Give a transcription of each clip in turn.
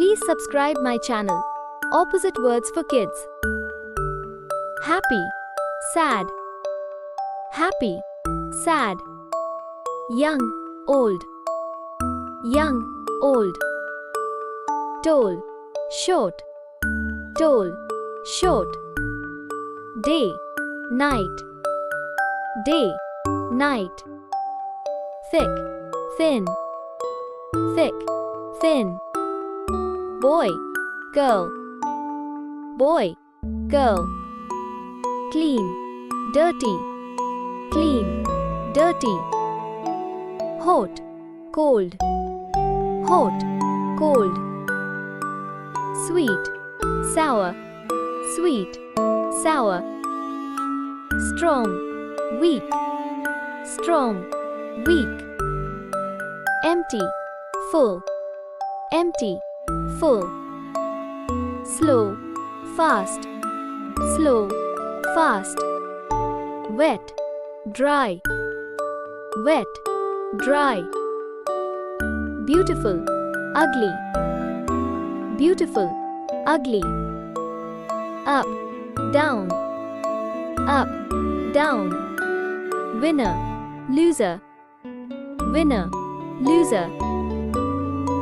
Please subscribe my channel. Opposite words for kids. Happy, sad. Happy, sad. Young, old. Young, old. Tall, short. Tall, short. Day, night. Day, night. Thick, thin. Thick, thin. Boy, girl. Boy, girl. Clean, dirty. Clean, dirty. Hot, cold. Hot, cold. Sweet, sour. Sweet, sour. Strong, weak. Strong, weak. Empty, full. Empty, full. Slow, fast. Slow, fast. Wet, dry. Wet, dry. Beautiful, ugly. Beautiful, ugly. Up, down. Up, down. Winner, loser. Winner, loser.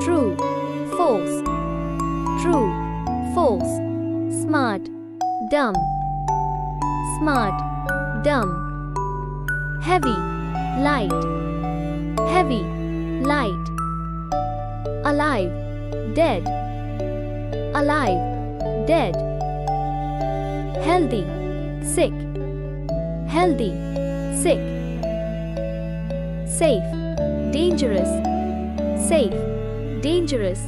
True, false. True, false. Smart, dumb. Smart, dumb. Heavy, light. Heavy, light. Alive, dead. Alive, dead. Healthy, sick. Healthy, sick. Safe, dangerous. Safe, dangerous.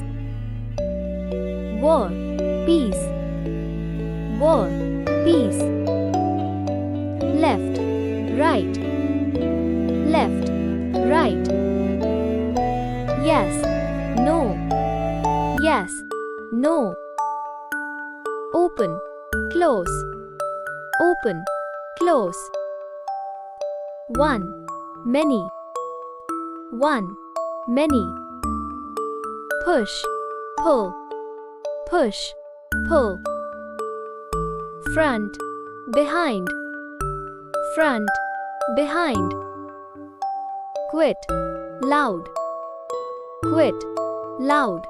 War, peace. War, peace. Left, right. Left, right. Yes, no. Yes, no. Open, close. Open, close. One, many. One, many. Push, pull. Push, pull. Front, behind. Front, behind. Quit, loud. Quit, loud.